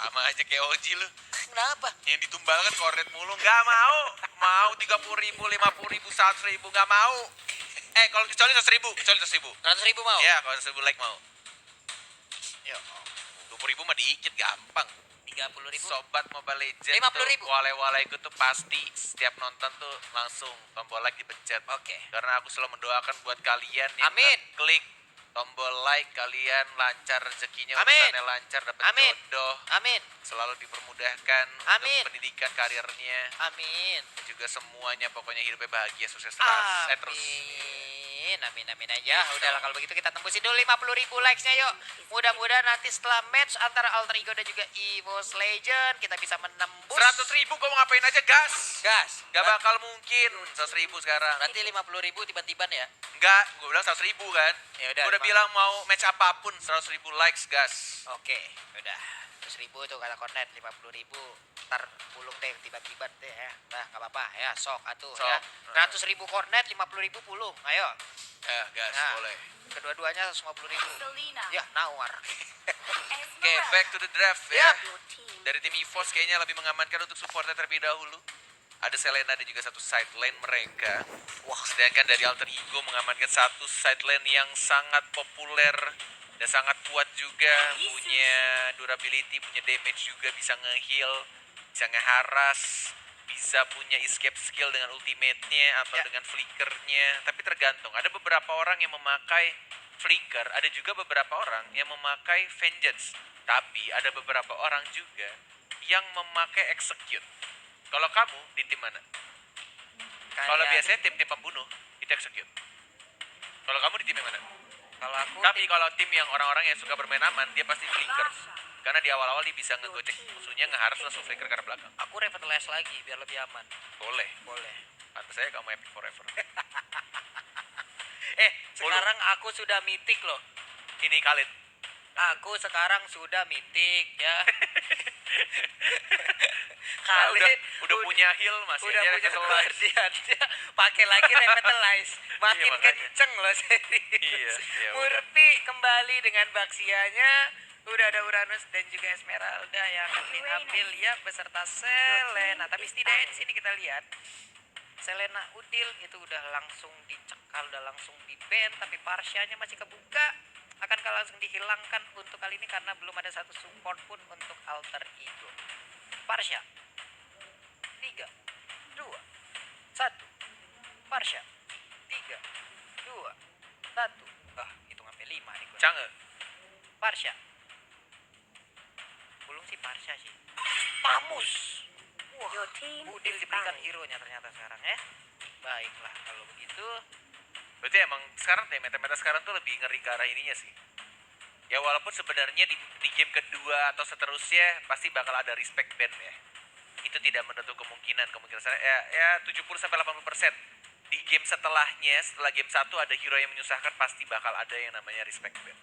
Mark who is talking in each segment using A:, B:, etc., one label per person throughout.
A: Sama aja kayak Oji lu.
B: Kenapa?
A: Yang ditumbalkan kornet mulu. Gak mau. Mau 30.000, 50.000, 100.000. Gak mau. Kalau kecuali 100.000. Kecuali 100.000.
B: 100.000 mau?
A: Ya, kalau 100.000 like mau.
B: Ya.
A: 20.000 mah dikit, gampang.
B: 30.000.
A: Sobat Mobile Legends
B: 50.000.
A: tuh wale-wale gue tuh pasti setiap nonton tuh langsung tombol like dipencet.
B: Oke.
A: Karena aku selalu mendoakan buat kalian yang
B: Amin.
A: klik tombol like, kalian lancar rezekinya,
B: Amin.
A: urusannya lancar, dapat
B: Amin.
A: jodoh,
B: Amin.
A: selalu dipermudahkan
B: Amin.
A: untuk pendidikan karirnya,
B: Amin.
A: dan juga semuanya pokoknya hidupnya bahagia, sukses terus. terus.
B: Amin aja. Udahlah kalau begitu kita tembusin dulu 50.000 likes-nya yuk. Mudah-mudahan nanti setelah match antara Alter Ego dan juga EVOS Legend kita bisa menembus
A: 100.000 gue mau ngapain aja, gas.
B: gas.
A: Gak bakal mungkin 100.000 sekarang.
B: Berarti 50.000 tiba-tiban ya.
A: Enggak, gue bilang 100.000 kan.
B: Ya udah.
A: Gue udah bilang mau match apapun 100.000 likes, gas.
B: Oke, udah. 100.000 tuh kata Kornet, 50.000 ntar pulung deh tiba-tiba deh ya. Nah nggak apa-apa ya, sok atuh
A: Sok.
B: ya. 100.000 Kornet, 50.000 pulung, ayo.
A: Gas,
B: Nah,
A: boleh.
B: Kedua-duanya 150.000. Ya nawar.
A: Oke, back to the draft ya.
B: Yap.
A: Dari tim EVOS kayaknya lebih mengamankan untuk supportnya terlebih dahulu. Ada Selena dan juga satu side lane mereka. Wah, sedangkan dari Alter Ego mengamankan satu side lane yang sangat populer dan sangat kuat juga, punya durability, punya damage juga, bisa nge-heal, bisa nge-harass, bisa punya escape skill dengan ultimate-nya atau dengan flickernya. Tapi tergantung, ada beberapa orang yang memakai flicker, ada juga beberapa orang yang memakai vengeance. Tapi ada beberapa orang juga yang memakai execute. Kalau kamu di tim mana? Kalau biasanya tim-tim pembunuh itu execute. Kalau kamu di tim yang mana?
B: Kalau aku
A: Tapi kalau tim yang orang-orang yang suka bermain aman, dia pasti flicker. Karena di awal-awal dia bisa ngegocek musuhnya, ngeharus langsung flicker ke arah belakang.
B: aku revitalize lagi biar lebih aman.
A: Boleh.
B: Boleh.
A: Pantes saya kamu epic forever.
B: Sekarang aku sudah mythic loh.
A: Ini Khalid.
B: Aku sekarang sudah mythic ya.
A: Nah,
B: Khalid
A: udah punya heal masih
B: udah
A: aja
B: punya
A: revitalize.
B: guardian. Pakai lagi revitalize. Makin
A: Iya, makanya.
B: kenceng loh serius.
A: Iya, ya udah.
B: Murphy kembali dengan baksianya. Udah ada Uranus dan juga Esmeralda yang akan diambil ya beserta Selena. Tapi setidaknya di sini kita lihat Selena Udil itu udah langsung dicekal, udah langsung di-ban, tapi Parsyanya masih kebuka. Akankah langsung dihilangkan untuk kali ini karena belum ada satu support pun untuk Alter Ego. Parsya 3 2 1. Parsya 3 2 1. Hitung sampai 5 nih gue.
A: Cange.
B: Parsya. Belum sih Parsya sih. Pamus. Wah, Udil diberikan hero-nya ternyata sekarang ya. Baiklah kalau begitu.
A: Berarti emang sekarang deh meta-meta sekarang tuh lebih ngeri ke arah ininya sih. Ya walaupun sebenarnya di game kedua atau seterusnya pasti bakal ada respect ban ya. Itu tidak menutup kemungkinan saya ya 70 sampai 80%. Di game setelahnya, setelah game 1 ada hero yang menyusahkan, pasti bakal ada yang namanya respect ban.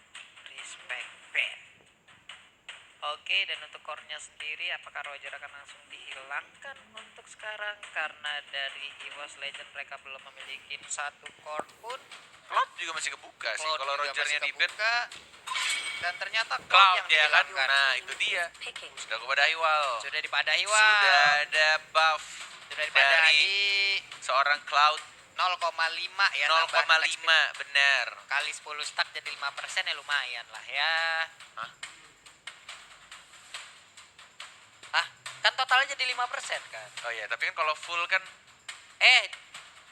B: Respect ban. Oke, dan untuk core-nya sendiri apakah Roger akan langsung dihilangkan untuk sekarang karena dari EVOS Legend mereka belum memiliki satu core pun.
A: Cloud juga masih kebuka sih kalau Rogernya di ban.
B: Dan ternyata
A: Cloud
B: yang
A: ya kan.
B: dihilangkan.
A: Nah, itu dia. Sudah kepadahi wal.
B: Sudah dipadahi wal.
A: Sudah ada buff
B: Sudah dipadahi
A: dari seorang Cloud
B: 0,5 ya.
A: 0,5 benar.
B: Kali 10 stack jadi 5% ya lumayan lah ya.
A: Hah?
B: Kan totalnya jadi 5% kan.
A: Oh iya, tapi kan kalau full kan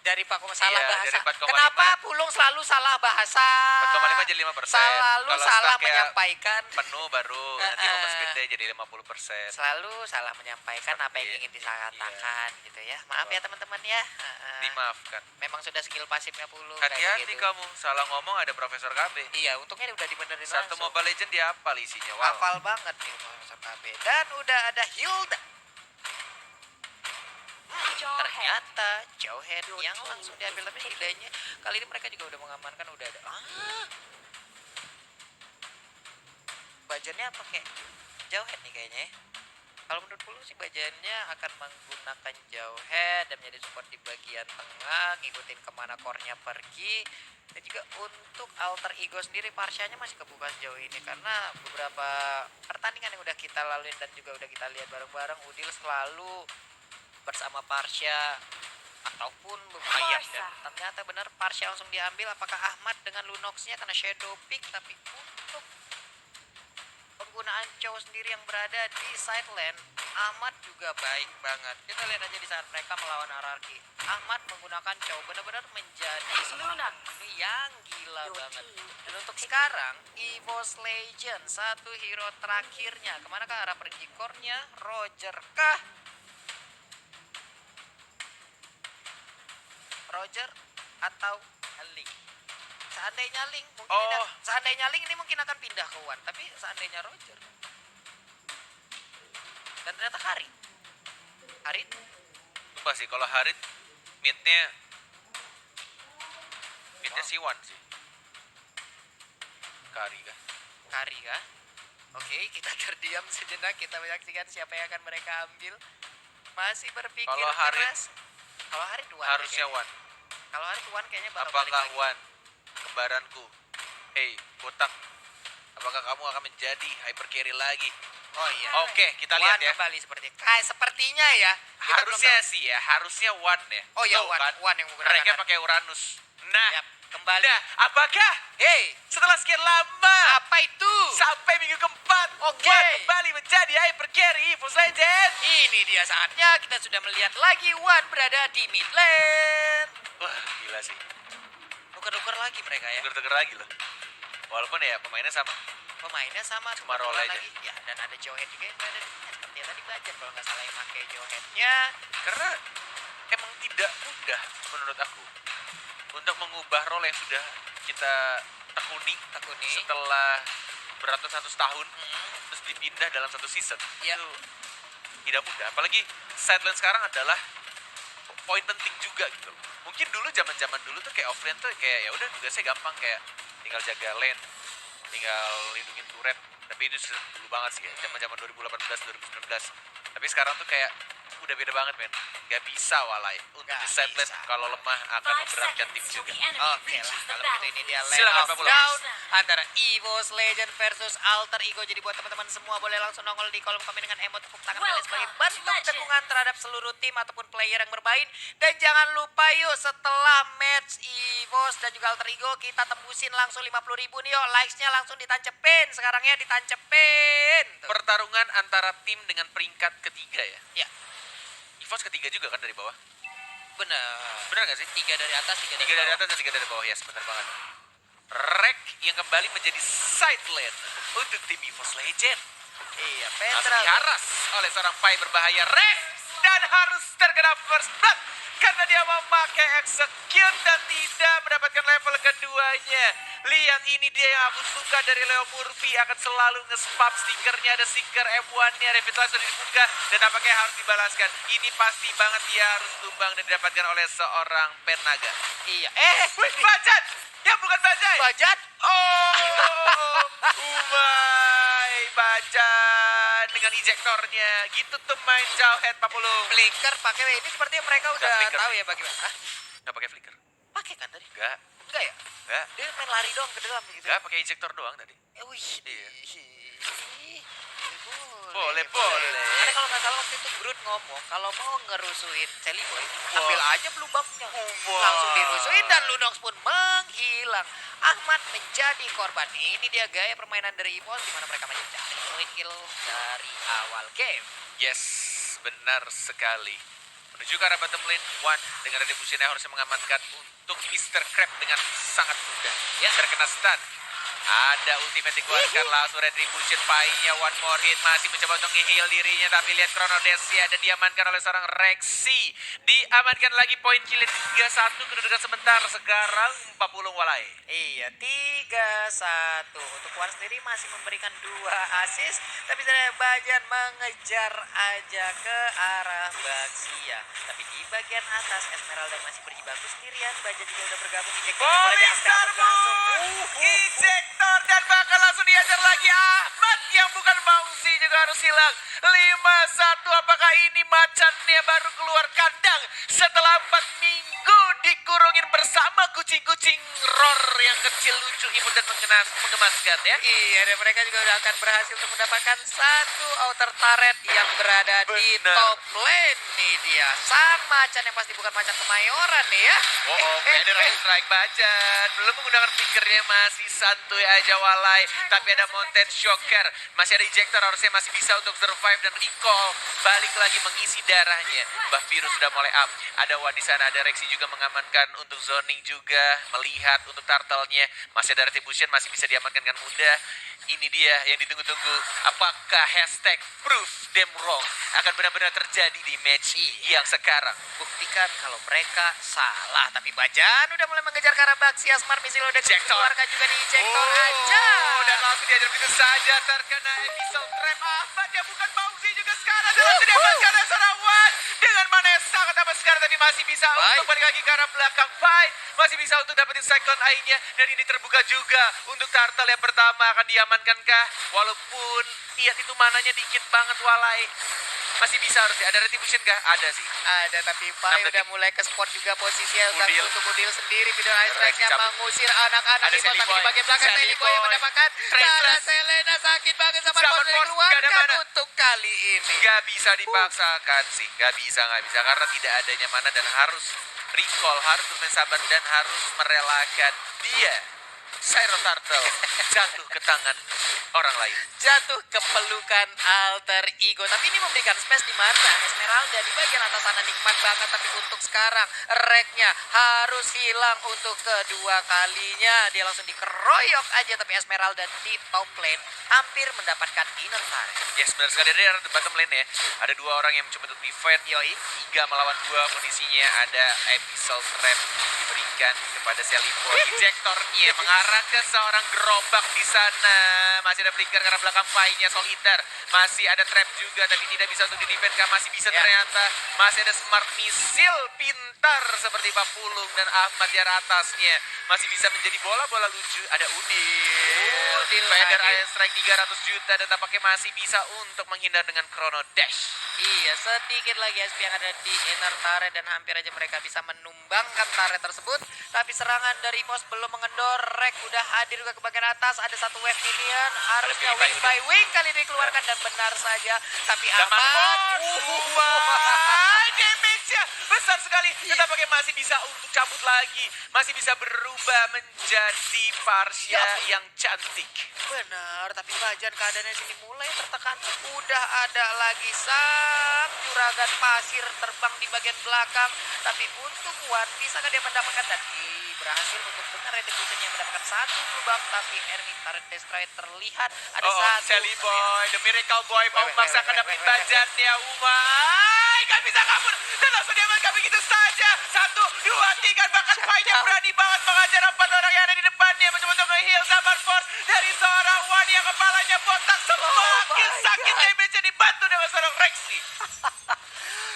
B: Dari salah
A: Iya,
B: bahasa.
A: dari 4,5.
B: Kenapa Pulung selalu salah bahasa?
A: 4,5 jadi 5%.
B: Selalu
A: Kalau
B: salah
A: stacknya
B: menyampaikan.
A: penuh baru nanti movement speednya jadi 50%.
B: Selalu salah menyampaikan apa yang ingin disatakan gitu ya. Maaf ya teman-teman ya.
A: Dimaafkan.
B: Memang sudah skill pasifnya Pulung.
A: Hati-hati kamu, salah ngomong ada Profesor KB.
B: Iya, untungnya udah dibenerin
A: Satu
B: langsung.
A: Mobile Legend dia hafal isinya. Wow.
B: Hafal banget nih Profesor KB. Dan udah ada Hilda. Ternyata Jawhead yang langsung diambil, tapi setidaknya kali ini mereka juga udah mengamankan, udah ada bajannya pakai Jawhead nih kayaknya ya. Kalau menurut Pulu sih bajannya akan menggunakan Jawhead dan menjadi support di bagian tengah, ngikutin kemana core-nya pergi. Dan juga untuk Alter Ego sendiri Parsyanya masih kebuka sejauh ini karena beberapa pertandingan yang udah kita laluin dan juga udah kita lihat bareng-bareng, Udil selalu bersama Parsha ataupun Ayah, dan ternyata benar Parsha langsung diambil. Apakah Ahmad dengan Lunox-nya karena Shadow Pick, tapi untuk penggunaan Chow sendiri yang berada di side lane, Ahmad juga baik banget. Kita lihat aja di saat mereka melawan RRQ, Ahmad menggunakan Chow benar-benar menjadi seorang pembunuh yang gila banget. Dan untuk sekarang, EVOS Legend, satu hero terakhirnya, kemana kah arah pergi core-nya? Roger kah? Roger atau Link? Seandainya Link mungkin seandainya Link ini mungkin akan pindah ke Wan, tapi seandainya Roger dan ternyata Harit
A: Lupa sih kalau Harit midnya si Wan sih. Kari kah? Oke, kita terdiam sejenak, kita menyaksikan siapa yang akan mereka ambil. Masih berpikir
B: kalau
A: Harit
B: Wan
A: harusnya Wan.
B: Kalau Harit Wan kayaknya bakal
A: Apakah
B: balik lagi.
A: Wan, kembaranku, hei botak, apakah kamu akan menjadi hyper carry lagi?
B: Oh iya.
A: Oke, kita
B: Wan
A: lihat ya.
B: kembali sepertinya ya. Kita
A: Harusnya
B: belum
A: sih ya, harusnya Wan ya.
B: tahu. Oh ya,
A: Tahu
B: Wan,
A: kan?
B: Wan yang menggunakan
A: Mereka
B: Harit.
A: pakai Uranus. Nah,
B: Yap, kembali.
A: nah, apakah
B: Hey,
A: setelah sekian lama
B: apa itu?
A: sampai minggu keempat,
B: Oke.
A: Wan kembali menjadi hyper carry EVOS Legend?
B: Ini dia saatnya kita sudah melihat lagi Wan berada di mid lane.
A: Wah, gila sih.
B: Tuker-tuker lagi mereka ya.
A: Tuker-tuker lagi loh. Walaupun ya pemainnya sama.
B: Pemainnya sama,
A: Cuma
B: tuker-tuker
A: role aja.
B: lagi. Ya, dan ada Jawhead juga yang berada di seperti yang tadi Bajan kalau nggak salah yang pakai Jawhead-nya.
A: Karena emang tidak mudah menurut aku untuk mengubah role yang sudah kita tekuni setelah beratus-ratus tahun terus dipindah dalam satu season.
B: Iya.
A: Itu tidak mudah. Apalagi sideline sekarang adalah poin penting juga gitu. Mungkin dulu zaman-zaman dulu tuh kayak offlane tuh kayak ya udah tugasnya gampang, kayak tinggal jaga lane, tinggal lindungin turret. Tapi itu sudah dulu banget sih ya, zaman-zaman 2018 2019. Tapi sekarang tuh kayak udah beda banget men. Gak bisa walai untuk
B: Gak
A: di sideline
B: bisa.
A: kalau lemah akan memberatkan tim juga.
B: Oke lah, kalau begitu ini dia lane
A: Silakan,
B: of
A: Pak Pulau.
B: down antara EVOS Legend versus Alter Ego. Jadi buat teman-teman semua boleh langsung nongol di kolom komen dengan emot tepuk tangan kalian sebagai bentuk dukungan terhadap seluruh tim ataupun player yang bermain. Dan jangan lupa yuk, setelah match EVOS dan juga Alter Ego kita tembusin langsung 50.000 nih yuk. Likes-nya langsung ditancepin sekarang ya, ditancepin. Tuh.
A: Pertarungan antara tim dengan peringkat ketiga ya.
B: Ya,
A: EVOS ketiga juga kan dari bawah.
B: benar.
A: Bener gak sih?
B: 3 dari atas, 3 dari
A: Tiga dari
B: bawah.
A: atas dan tiga dari bawah, ya benar banget. Rek yang kembali menjadi side lane untuk tim EVOS Legend.
B: Iya,
A: Langsung
B: Petra.
A: diharas oleh seorang Pai berbahaya. Rek dan harus terkena first blood karena dia memakai execute dan tidak mendapatkan level keduanya. Lihat, ini dia yang aku suka dari Leo Murphy, akan selalu nge-spam stikernya, ada stiker M1-nya, Revitalize sudah dibuka dan nampaknya harus dibalaskan. Ini pasti banget dia harus tumbang dan didapatkan oleh seorang Pernaga.
B: Iya.
A: Wih, Bajat! Ya bukan Bajai!
B: Bajat.
A: Oh, Umay, Bajan dengan ejektornya. Gitu tuh main Jawhead 40.
B: Flicker pakai ini sepertinya mereka udah
A: flicker.
B: tahu ya bagaimana. Hah?
A: Nggak pakai flicker?
B: Pakai kan tadi?
A: Nggak,
B: Enggak ya?
A: nggak.
B: Dia main lari doang ke dalam gitu.
A: Nggak, pakai ejektor doang tadi.
B: Wih.
A: Iya.
B: Boleh.
A: Boleh.
B: Karena kalau nggak salah waktu itu Groot ngomong kalau mau ngerusuin Sally Boy,
A: Wah.
B: ambil aja blue buff-nya.
A: Wah.
B: Langsung dirusuin dan Lunox pun menghilang. Ahmad menjadi korban. Ini dia gaya permainan dari EVOS di mana mereka mencari point kill dari awal game.
A: Yes, benar sekali. Menuju ke arah bottom lane, Wan dengan retribution-nya harusnya mengamankan untuk Mr. Crab dengan sangat mudah. Ya, terkena stun. Ada ultimate dikeluarkan, langsung retribution, Pai-nya one more hit, masih mencoba untuk nge-heal dirinya, tapi lihat Chronodes-nya dan diamankan oleh seorang Rexy. Diamankan lagi poin kill 3-1, kedudukan sebentar, sekarang 40 walai.
B: Iya, 3-1. Untuk Wan sendiri masih memberikan 2 assist, tapi saya Bajan mengejar aja ke arah Baxia. Tapi di bagian atas Esmeralda masih berjibaku sendirian. Bajan juga udah bergabung.
A: Polistar ejector dan bakal langsung diajar lagi. Ahmad yang bukan Bangsi juga harus hilang. 5-1, apakah ini macannya baru keluar kandang setelah 4 minggu dikurungin bersama kucing kucing-kucing roar yang kecil lucu imut dan mengemaskan ya.
B: Iya, dan mereka juga udah akan berhasil untuk mendapatkan satu outer turret yang berada di
A: Benar.
B: top lane nih dia. Sang macan yang pasti bukan macan kemayoran nih ya.
A: Oh, Vader Ice Strike Bajan. Belum menggunakan flickernya, masih santuy aja Walai. Tapi ada Mountain Shocker. Masih ada ejector, harusnya masih bisa untuk survive dan recall. Balik lagi mengisi darahnya. Buff biru sudah mulai up. Ada Wan di sana, ada Rexy juga mengamankan untuk zoning juga. Melihat untuk turtle-nya. Masih ada Retribution, masih bisa diamankan dengan mudah. Ini dia yang ditunggu-tunggu. Apakah hashtag proof them wrong akan benar-benar terjadi di match yang sekarang?
B: Buktikan kalau mereka salah. Tapi Bajan udah mulai mengejar ke arah Baxia. Smart Missile udah
A: Ejector.
B: dikeluarkan juga di ejector aja.
A: Dan langsung diajar begitu saja terkena episode trap. Ahmad yang bukan Bauzi juga sekarang dan langsung diamankan oleh seorang Wan. Dengan mana yang sangat amat sekarang tapi masih bisa untuk balik lagi ke arah belakang fight. Masih bisa untuk dapetin cyclone eye-nya. Dan ini terbuka juga untuk turtle yang pertama akan diamankankah? Walaupun lihat itu mananya dikit banget Walai. Masih bisa harusnya. Ada retribution kah? Ada sih.
B: Ada, tapi Pai
A: 6
B: udah
A: detik.
B: mulai ke spot juga posisinya
A: Udil.
B: untuk Udil sendiri. Video Ice Strike-nya
A: cabut.
B: mengusir anak-anak
A: Ada
B: Ivo,
A: Sally
B: tapi
A: Boy.
B: di bagian belakang
A: Sally
B: Sally Boy yang
A: Boy.
B: mendapatkan
A: Traceless.
B: Sarah Selena sakit banget sama
A: Sama
B: Force
A: Force, nggak ada
B: dikeluarkan
A: mana.
B: untuk kali ini.
A: Gak bisa dipaksakan sih, gak bisa karena tidak adanya mana dan harus recall, harus bermain sabar dan harus merelakan dia Cyro Turtle jatuh ke tangan orang lain.
B: Jatuh ke pelukan alter ego, tapi ini memberikan space di mana Esmeralda di bagian atas sana nikmat banget, tapi untuk sekarang reknya harus hilang untuk kedua kalinya. Dia langsung dikeroyok aja, tapi Esmeralda di top lane hampir mendapatkan inner turret.
A: Yes, benar sekali. Dari arah bottom lane ya, ada dua orang yang mencoba untuk defend. Yoi, 3 melawan 2 kondisinya. Ada episode trap diberikan kepada Sally Boy. Ejectornya mengarah ke seorang gerobak di sana. Masih ada flicker karena belakang fight-nya soliter. Masih ada trap juga tapi tidak bisa untuk di-defend. Masih bisa ternyata. Masih ada smart missile pintar seperti Pak Pulung dan Ahmad di arah atasnya. Masih bisa menjadi bola-bola lucu. Ada Udil. Vader Ice Strike 300 juta dan tampaknya masih bisa untuk menghindar dengan Chrono Dash.
B: Iya, sedikit lagi SP yang ada di inner turret dan hampir aja mereka bisa menumbangkan turret tersebut. Tapi serangan dari Pos belum mengendor. Rek udah hadir juga ke bagian atas. Ada satu wave minion. Harusnya
A: Purify
B: wing by wing kali ini dikeluarkan dan benar saja. Tapi
A: Zaman
B: aman.
A: wah, damage-nya besar sekali. Tampaknya masih bisa untuk cabut lagi. Masih bisa berubah menjadi Parsia yang cantik.
B: Benar, tapi Bajan keadaannya sini mulai tertekan. Udah ada lagi sang juragan pasir terbang di bagian belakang. Tapi untuk Wan, bisakah dia mendapatkan dan berhasil untuk dengan retribution yang mendapatkan satu lubang. Tapi Ernie Turret Destroyer terlihat ada satu.
A: Sally Boy, The Miracle Boy mau memaksakan dapetin Bajannya Umay. Gak bisa kabur dan langsung diamankan begitu saja. 1, 2, 3, bahkan fight-nya berani banget mengajar 4 orang yang ada di depannya. Mencoba untuk nge-heal Zaman Force dari seorang Wan yang kepalanya botak. Semakin sakit damage-nya dibantu dengan seorang Rexy.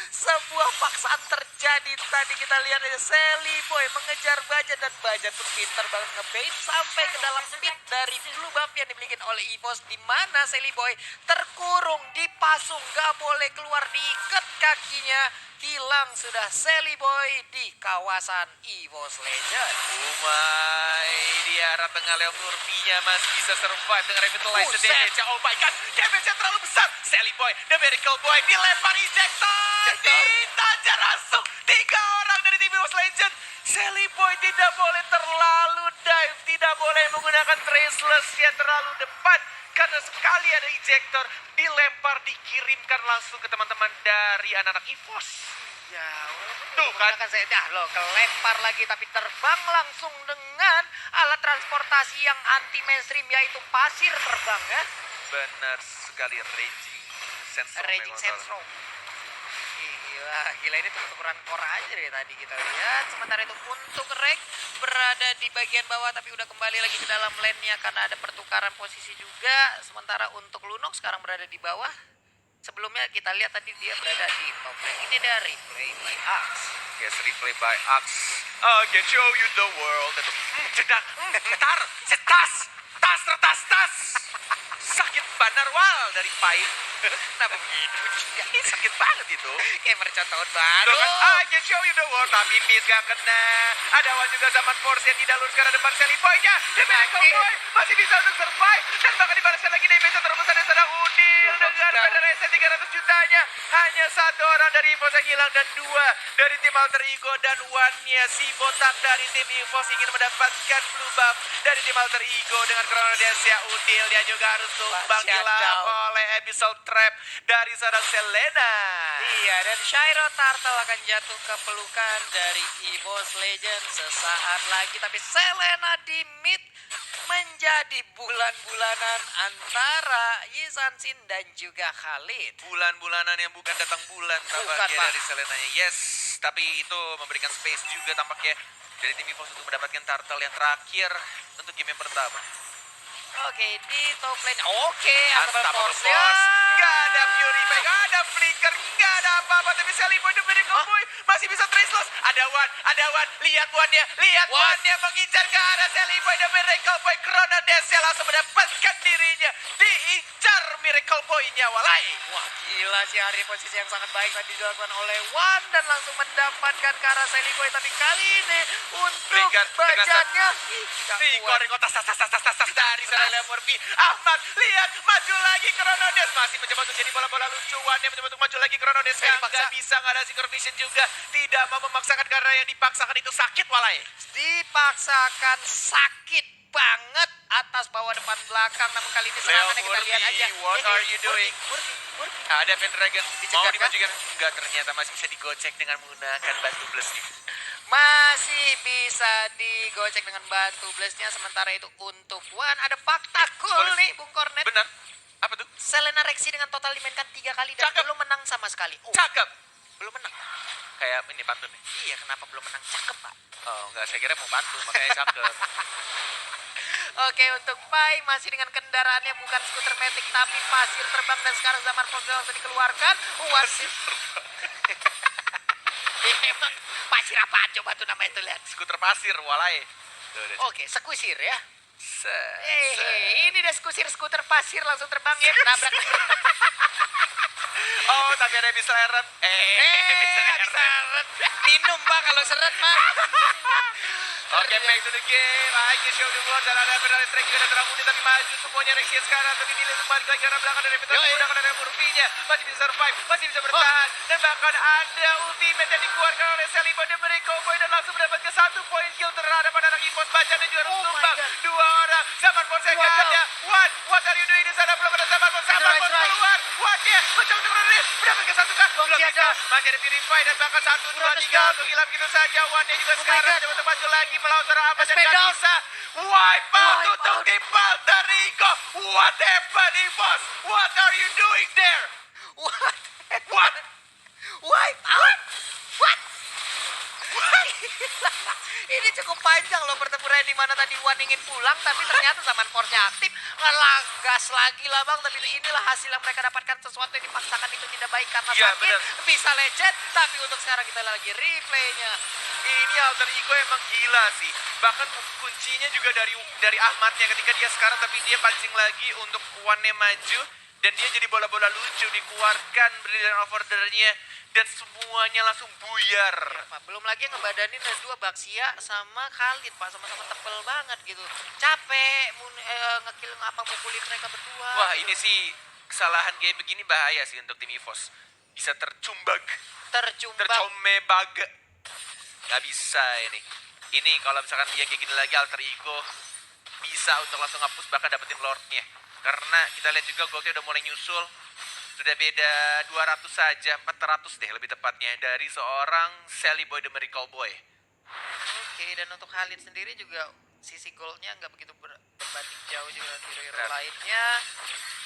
B: Sebuah paksaan terjadi tadi, kita lihat aja Sally Boy mengejar Bajan dan Bajan pun pintar banget ngebait sampai ke dalam pit dari blue buff yang dimiliki oleh EVOS, di mana Sally Boy terkurung, dipasung, gak boleh keluar, diikat kakinya. Hilang sudah Sally Boy di kawasan EVOS Legend.
A: Umay di arah tengah Leo Murphy-nya masih bisa survive dengan revitalize the damage. Oh my god, damage-nya terlalu besar. Sally Boy, The Miracle Boy dilempar ejector. Ditajar langsung 3 orang dari tim EVOS Legend. Sally Boy tidak boleh terlalu dive, tidak boleh menggunakan traceless yang terlalu depan. Karena sekali ada ejector, dilempar, dikirimkan langsung ke teman-teman dari anak-anak EVOS.
B: Ya,
A: Tuh kan.
B: saya loh, kelempar lagi tapi terbang langsung dengan alat transportasi yang anti mainstream, yaitu pasir terbang ya.
A: Benar sekali, Raging Sandstorm.
B: Raging Sandstorm. Gila ini tuker-tukeran core aja dari tadi kita lihat. Sementara itu untuk Rek berada di bagian bawah tapi udah kembali lagi ke dalam lane-nya karena ada pertukaran posisi juga. Sementara untuk Lunox sekarang berada di bawah. Sebelumnya kita lihat tadi dia berada di top lane. Ini dari replay by Axe.
A: Yes, replay by Axe. I can show you the world. Jedak, tar, tas. Sakit Mbak Narwal dari Pai. Kenapa begitu? Ini sakit banget itu.
B: Kayak mercon tahun
A: Tuh
B: baru.
A: kan, I can show you the world. Tapi mid gak kena. Ada Wan juga zaman Force yang tidak lurus karena depan Sally Boy-nya. Dan Miracle Boy masih bisa untuk survive. Dan bahkan dibalaskan lagi damage terbesar yang sedang Udil. Dengan PDRS 300 jutanya. Hanya satu orang dari EVOS yang hilang. Dan dua dari tim Alter Ego. Dan Wan-nya si botak dari tim EVOS ingin mendapatkan blue buff dari tim Alter Ego. Dengan Chrono Dance Udil. Dia juga harus tumbang dilap oleh Abyssal Trap dari seorang Selena.
B: Iya, dan Shiro Turtle akan jatuh ke pelukan dari EVOS Legend sesaat lagi. Tapi Selena di mid menjadi bulan-bulanan antara Yisan Sin dan juga Khalid.
A: Bulan-bulanan yang bukan datang bulan tampaknya
B: Pak.
A: dari Selenanya. Yes, tapi itu memberikan space juga tampaknya dari tim EVOS untuk mendapatkan turtle yang terakhir untuk game yang pertama.
B: Oke, di top lane. Oke,
A: Unstoppable
B: Force.
A: Force. Gak ada Fury Bay, gak ada Flicker, gak ada apa-apa. Tapi Sally Boy, The Miracle Boy masih bisa trace loss. Ada Wan. Lihat Wan-nya. Wan-nya mengincar ke arah Sally Boy, The Miracle Boy. Chrono Dance langsung mendapatkan dirinya. Diincar Miracle Boy-nya, walai.
B: Wah, gila sih Ari, posisi yang sangat baik tadi dilakukan oleh Wan dan langsung mendapatkan ke arah Sally Boy. Tapi kali ini untuk
A: Flicker dengan
B: bajannya
A: Goreng otak tas dari Saraya Murphy. Ahmad lihat maju lagi Chrono Dance masih mencoba untuk jadi bola-bola lucuan yang mencoba untuk maju lagi Chrono Dance nggak bisa, nggak ada Synchro Vision juga, tidak mau memaksakan karena yang dipaksakan itu sakit walai.
B: dipaksakan sakit banget atas bawah depan belakang, namun kali ini serangannya kita lihat aja.
A: What are you doing?
B: Murphy.
A: Ada Pendragon mau
B: Dicegat,
A: dimajukan enggak, ternyata masih bisa digocek dengan menggunakan batu blessnya.
B: Masih bisa digocek dengan bantu blastnya. Sementara itu untuk Wan ada fakta cool nih Bung Kornet.
A: Benar, apa tuh?
B: Selena Rexy dengan total dimainkan 3 kali dan
A: Cakep.
B: belum menang sama sekali.
A: Cakep,
B: Belum menang.
A: kayak ini pantun nih.
B: Iya, kenapa belum menang? Cakep, Pak.
A: Oh enggak, saya kira mau bantu makanya cakep.
B: Oke, untuk Pai masih dengan kendaraannya bukan skuter metik tapi pasir terbang, dan sekarang zaman Force langsung dikeluarkan. Wasit. Emang pasir apaan coba tuh namanya tuh, lihat.
A: Skuter pasir walai. Tuh, udah.
B: Oke, sekusir ya.
A: Set.
B: Ini dia skuter pasir langsung terbang ya, nabrak.
A: Oh, tapi ada bisa seret. Bisa
B: seret. Minum Pak kalau seret Pak.
A: Oke, back to the game. Aiki show the world dan ada penalti track juga terang muda tapi maju semuanya Rexia sekarang, tapi nilai kembali lagi karena belakang dari Petra menggunakan dari Murphy-nya masih bisa survive, masih bisa bertahan dan bahkan ada ultimate yang dikeluarkan oleh Sally Boy dan Miracle Boy dan langsung mendapatkan 1 poin kill terhadap anak EVOS. Bacanya juga harus tumbang. 2 orang. Zaman Force yang gak ada. What are you doing di sana? Belum ada Zaman Force. Keluar. What-nya mencoba untuk menulis. Mendapatkan 1 kan? Belum bisa. Masih ada Purify dan bahkan 1, 2, 3 untuk hilang begitu saja. One-nya juga sekarang mencoba untuk maju lagi melawan seorang Ahmad dan gak bisa. Wipe out untuk tim Alter Ego. What happened, EVOS? What are you doing there? What?
B: Wipe out. What? Ini cukup panjang loh pertempuran di mana tadi Wan ingin pulang tapi ternyata zaman Force-nya aktif, ngelangas lagi lah Bang. Tapi inilah hasil yang mereka dapatkan, sesuatu yang dipaksakan itu tidak baik karena
A: Iya,
B: sakit.
A: bener.
B: Bisa legend, tapi untuk sekarang kita lagi replaynya.
A: Ini Alter Ego emang gila sih. Bahkan kuncinya juga dari Ahmadnya ketika dia sekarang, tapi dia pancing lagi untuk Wan-nya maju dan dia jadi bola-bola lucu dikeluarkan brilliant ordernya dan semuanya langsung buyar.
B: Pak, belum lagi yang ngebadanin ada 2 Baxia sama Khalid Pak, sama-sama tebel banget gitu. Capek ngekill mukulin mereka berdua.
A: Wah, ini sih kesalahan kayak begini bahaya sih untuk tim EVOS. Bisa tercumbag, tercomebag. Gak bisa ini. Ini kalau misalkan dia kayak gini lagi Alter Ego bisa untuk langsung ngapus bahkan dapetin Lordnya. Karena kita lihat juga goldnya udah mulai nyusul. Sudah beda 200 saja, 400 deh lebih tepatnya dari seorang Sally Boy the Miracle Boy.
B: Oke, dan untuk Khalid sendiri juga sisi goldnya nggak begitu berbanding jauh juga dengan hero-hero lainnya.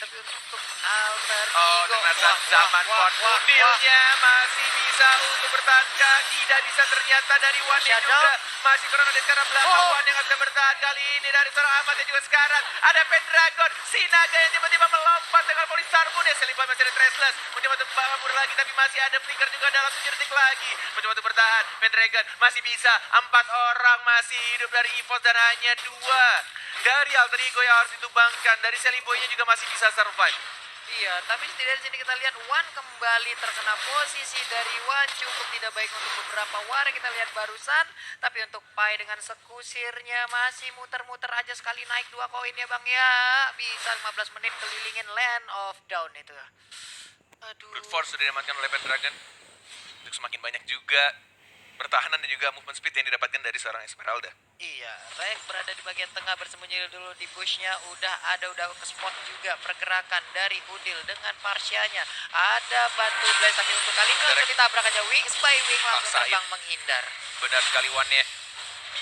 B: Tapi untuk Alter Ego,
A: dengan zaman Force-nya masih bisa untuk bertahan, tidak bisa ternyata dari Wan-nya juga. Masih Chrono Dance karena belakang Wan yang bisa bertahan kali ini dari seorang Ahmad yang juga sekarang. Ada Pendragon, Sinaga yang tiba-tiba melompat dengan Polistar Moon ya. Selipan masih ada Traceless, mencoba untuk kabur lagi tapi masih ada Flicker juga dalam 7 detik lagi. Mencoba untuk bertahan, Pendragon masih bisa, 4 orang masih hidup dari EVOS dan hanya 2 dari Alter Ego yang harus ditumbangkan. Dari Sally Boy-nya juga masih bisa survive.
B: Iya, tapi setidaknya di sini kita lihat Wan kembali terkena posisi dari Wan cukup tidak baik untuk beberapa war kita lihat barusan. Tapi untuk Pai dengan sekusirnya masih muter-muter aja sekali naik 2 koin ya bang ya. Bisa 15 menit kelilingin Land of Dawn itu. Aduh.
A: Brute Force sudah diamankan oleh Pendragon. Untuk semakin banyak juga pertahanan dan juga movement speed yang didapatkan dari seorang Esmeralda.
B: Iya, Rek berada di bagian tengah bersembunyi dulu di bushnya. Udah ke spot juga pergerakan dari Udil dengan Parsianya. Ada bantu Blaze tapi untuk kali ini langsung ditabrak aja wings by wing langsung
A: Paksain.
B: terbang menghindar.
A: Benar sekali Wan-nya.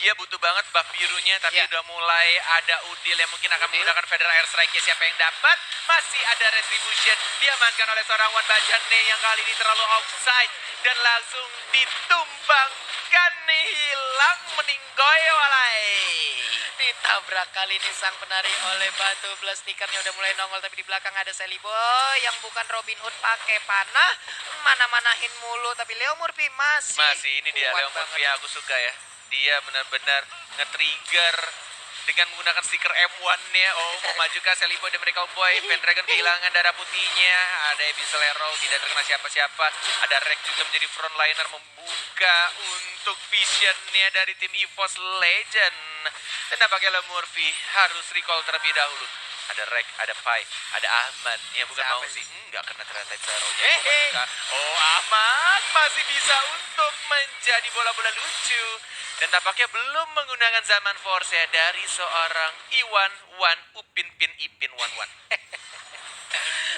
A: Dia butuh banget buff birunya, tapi
B: Ya.
A: udah mulai ada Udil yang mungkin akan menggunakan Federal Air Strike. Siapa yang dapat? Masih ada Retribution. Diamankan oleh seorang Wan Bajane yang kali ini terlalu offside. Dan langsung ditumbangkan nih, hilang meninggoy walai.
B: Ditabrak kali ini sang penari oleh batu blast. Stikernya udah mulai nongol tapi di belakang ada Sally Boy yang bukan Robin Hood pakai panah. Mana-manahin mulu tapi Leo Murphy masih
A: Ini dia
B: kuat
A: Leo Murphy
B: banget.
A: yang aku suka ya. Dia benar-benar nge-trigger dengan menggunakan stiker M1-nya. Oh, mau maju ke Sally Boy dan Miracle Boy. Pendragon kehilangan darah putihnya. Ada Abyssal Arrow, tidak terkena siapa-siapa. Ada Rek juga menjadi frontliner membuka untuk visionnya dari tim EVOS Legend. Dan nampaknya Leo Murphy harus recall terlebih dahulu. Ada Rek, ada Pai, ada Ahmad yang bukan
B: Siapa
A: mau
B: sih?
A: sih. Enggak kena ternyata Arrow-nya. Oh, Ahmad masih bisa untuk menjadi bola-bola lucu. Dan tampaknya belum menggunakan zaman force ya dari seorang Iwan Wan Upin Pin Ipin Wan Wan.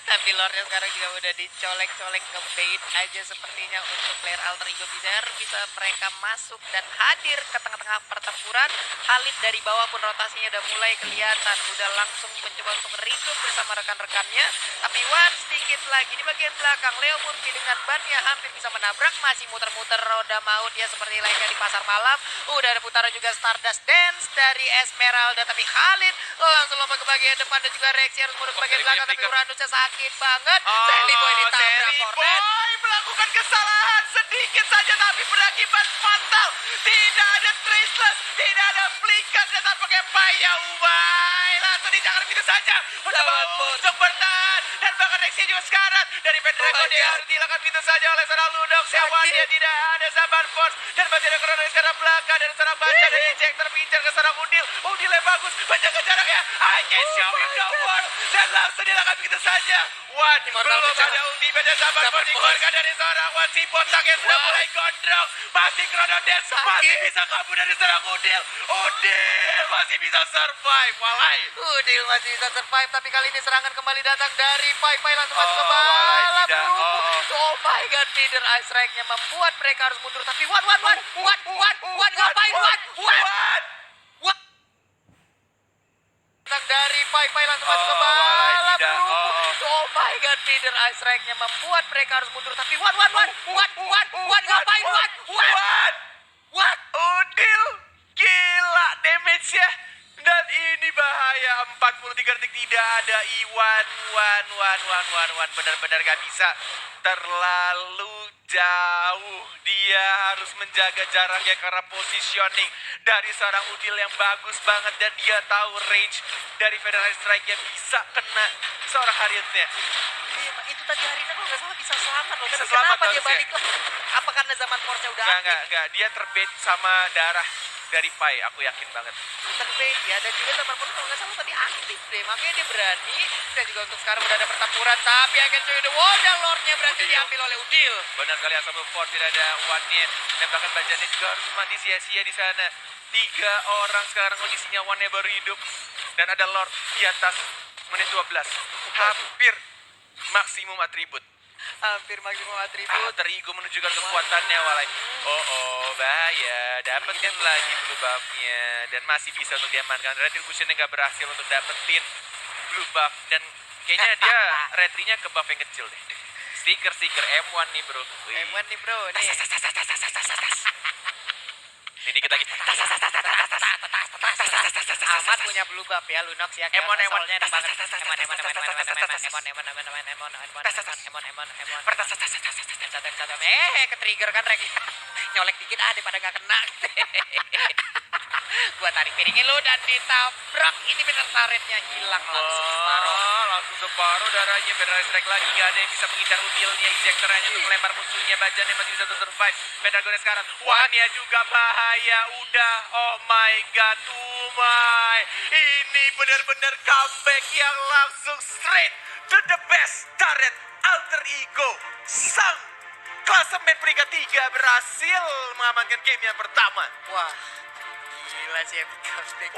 B: Tapi Lordnya sekarang juga udah dicolek-colek ngebait aja sepertinya untuk player Alter Ego bisa mereka masuk dan hadir ke tengah-tengah pertempuran. Khalid dari bawah pun rotasinya udah mulai kelihatan, udah langsung mencoba untuk recoup bersama rekan-rekannya. Tapi Wan sedikit lagi di bagian belakang, Leo Murphy dengan bannya hampir bisa menabrak, masih muter-muter roda maut dia seperti layaknya di pasar malam. Udah ada putaran juga Stardust Dance dari Esmeralda, tapi Khalid langsung lompat ke bagian depan dan juga reaksi harus mundur ke bagian belakang, tapi Uranusnya sakit banget. Sally Boy ditabrak
A: Sally
B: Cornet.
A: Boy melakukan kesalahan sedikit saja tapi berakibat fatal. Tidak ada Traceless, tidak ada Flicker dan tampaknya Paya Ubay. Langsung dijangan begitu saja. Mencoba untuk bertahan dan bahkan reaksi juga sekarat dari Pendragon. Dia harus dihilangkan begitu saja oleh seorang Ludok. Sewannya tidak ada Zaman Force dan masih ada Kronos ke arah belakang dan seorang Baja dan ejek terpincar ke seorang Udil. Udilnya bagus, menjaga jaraknya. I can show you the world dan langsung dihilangkan begitu saja. Wan belum ada ultimate dan Zaman Force dikeluarkan dari seorang Wan. Si botak yang sudah mulai gondrong. Masih Kronos Dance, masih bisa kabur dari seorang Udil. Udil masih bisa survive. Walai.
B: Udil masih bisa survive, tapi kali ini serangan kembali datang dari Pai langsung masuk ke
A: walai,
B: balap.
A: tidak.
B: Oh my god, leader Ice Strike-nya membuat mereka harus mundur. Tapi Wan ngapain Wan? Datang dari Pai langsung masuk ke
A: walai,
B: balap.
A: tidak.
B: Oh my god, leader Ice Strike-nya membuat mereka harus mundur. Tapi Wan ngapain Wan?
A: Udil gila damage-nya. Dan ini bahaya, 43 detik tidak ada Iwan. Benar-benar gak bisa, terlalu jauh. Dia harus menjaga jaraknya karena positioning dari seorang Udil yang bagus banget. Dan dia tahu range dari Federal Strike-nya bisa kena seorang Harriet-nya.
B: Iya, Pak, itu tadi Harina kalau nggak salah bisa selamat loh.
A: Bisa
B: Tapi
A: selamat
B: kenapa dia
A: harusnya.
B: balik ke... Apa karena zaman Force-nya udah aktif?
A: Enggak. Dia terbait sama darah dari Pai, aku yakin banget.
B: Terbait ya, dan juga zaman Force kalau nggak salah tadi aktif deh. Makanya dia berani. Dan juga untuk sekarang udah ada pertempuran. Tapi akan show you the wall dan Lord-nya berhasil
A: Udil.
B: diambil oleh Udil.
A: Benar sekali Assemble Force, tidak ada One-nya. Dan bahkan Bajannya juga harus mati sia-sia di sana. 3 orang sekarang kondisinya One-nya baru hidup. Dan ada Lord di atas menit 12. Hampir maksimum atribut.
B: Hampir maksimum atribut.
A: Alter Ego menunjukkan kekuatannya walai. Oh, bahaya. Dapetin lagi blue buff-nya. Dan masih bisa untuk diamankan. Retribution-nya nggak berhasil untuk dapetin blue buff. Dan kayaknya dia retrinya ke buff yang kecil deh. Stiker M1 nih bro. Wih.
B: M1 nih bro, nih.
A: Ini dikit lagi.
B: Ahmad punya blue buff ya, Lunox ya.
A: Emon.
B: Soalnya enak banget. Emon. Ketrigger kan Rek. nyolek dikit daripada gak kena. Gua tarik piringin lu dan ditabrak. Ini bener turretnya hilang langsung separuh.
A: Wah, langsung separuh darahnya. Federal Strike lagi, gak ada yang bisa mengincar udilnya. Injektornya untuk melempar musuhnya. Bajannya masih bisa survive. Pendragon sekarang. Wah, dia juga bahaya. Udah, oh my god, ini benar-benar comeback yang langsung straight to the best turret alter ego. Sang klasemen peringkat 3 berhasil mengamankan game yang pertama.
B: Wah, gila sih epic comeback.